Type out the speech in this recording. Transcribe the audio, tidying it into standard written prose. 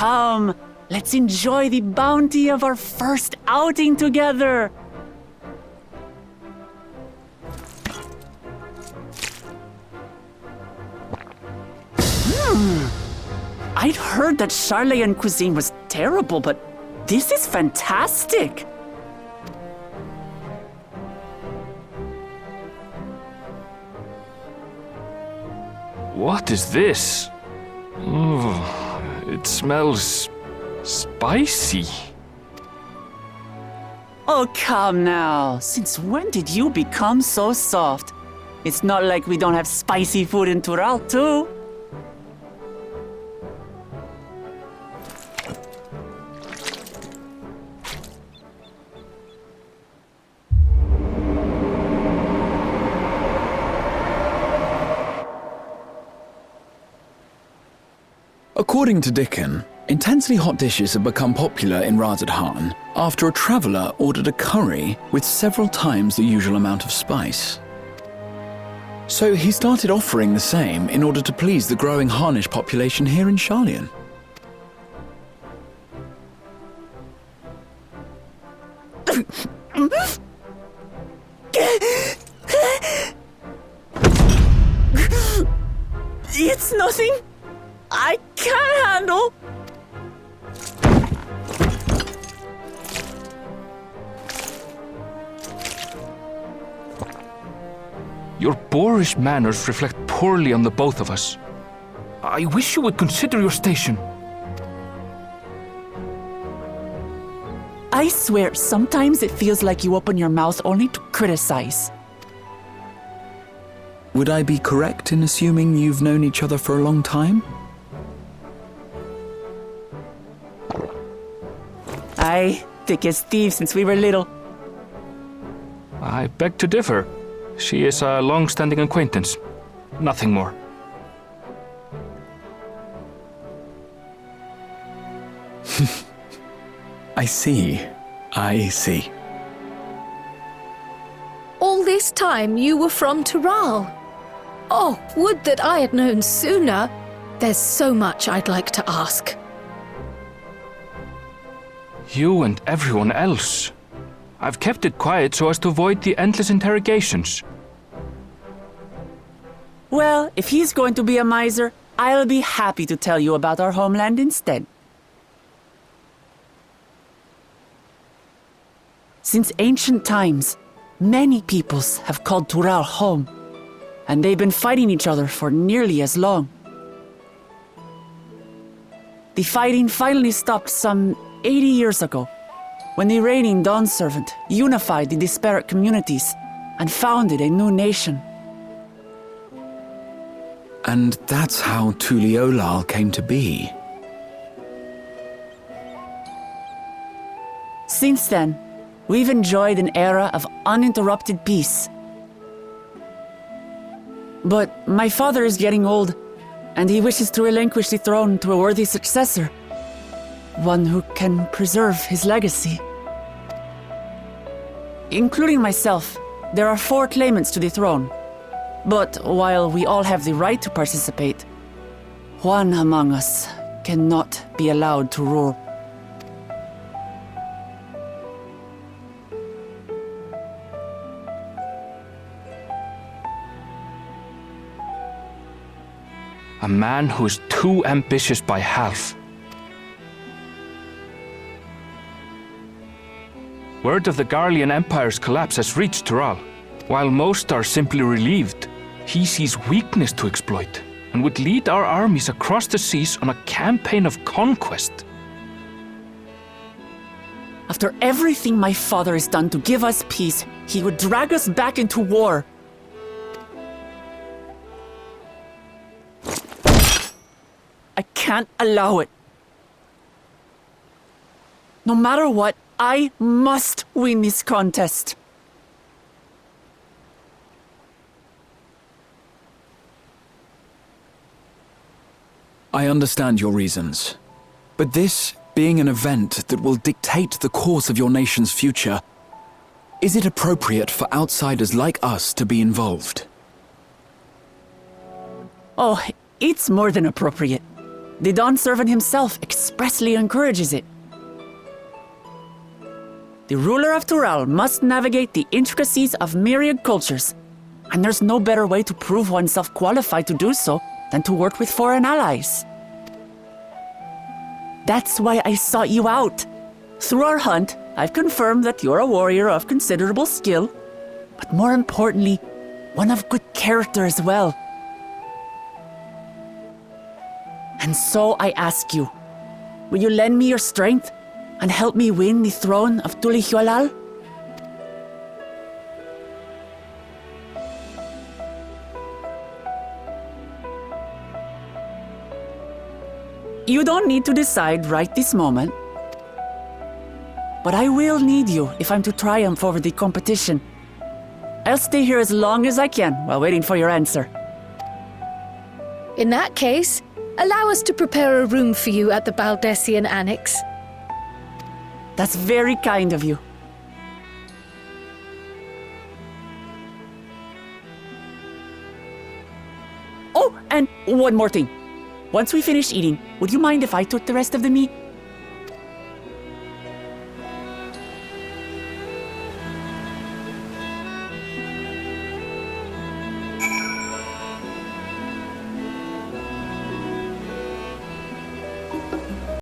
Come, let's enjoy the bounty of our first outing together. I'd heard that Charlayan cuisine was terrible, but this is fantastic. What is this? Oh, it smells spicy. Oh, come now. Since when did you become so soft? It's not like we don't have spicy food in Tural, too. According to Dickon, intensely hot dishes have become popular in Razadhan after a traveller ordered a curry with several times the usual amount of spice. So he started offering the same in order to please the growing Harnish population here in Charlayan. It's nothing I can't handle. Your boorish manners reflect poorly on the both of us. I wish you would consider your station. I swear, sometimes it feels like you open your mouth only to criticize. Would I be correct in assuming you've known each other for a long time? Aye, thick as thieves since we were little. I beg to differ. She is a long-standing acquaintance. Nothing more. I see. All this time you were from Tural. Oh, would that I had known sooner. There's so much I'd like to ask. You and everyone else. I've kept it quiet so as to avoid the endless interrogations. Well, if he's going to be a miser, I'll be happy to tell you about our homeland instead. Since ancient times, many peoples have called Tural home, and they've been fighting each other for nearly as long. The fighting finally stopped some 80 years ago, when the reigning Dawn Servant unified the disparate communities and founded a new nation. And that's how Tuliolal came to be. Since then, we've enjoyed an era of uninterrupted peace. But my father is getting old, and he wishes to relinquish the throne to a worthy successor. One who can preserve his legacy. Including myself, there are 4 claimants to the throne. But while we all have the right to participate, one among us cannot be allowed to rule. A man who is too ambitious by half. Word of the Garlean Empire's collapse has reached Tural. While most are simply relieved, he sees weakness to exploit and would lead our armies across the seas on a campaign of conquest. After everything my father has done to give us peace, he would drag us back into war. I can't allow it. No matter what, I must win this contest. I understand your reasons, but this being an event that will dictate the course of your nation's future, is it appropriate for outsiders like us to be involved? Oh, it's more than appropriate. The Dawn Servant himself expressly encourages it. The ruler of Tural must navigate the intricacies of myriad cultures, and there's no better way to prove oneself qualified to do so than to work with foreign allies. That's why I sought you out. Through our hunt, I've confirmed that you're a warrior of considerable skill, but more importantly, one of good character as well. And so I ask you, will you lend me your strength and help me win the throne of Tulihualal? You don't need to decide right this moment. But I will need you if I'm to triumph over the competition. I'll stay here as long as I can while waiting for your answer. In that case, allow us to prepare a room for you at the Baldessian Annex. That's very kind of you. Oh, and one more thing. Once we finish eating, would you mind if I took the rest of the meat?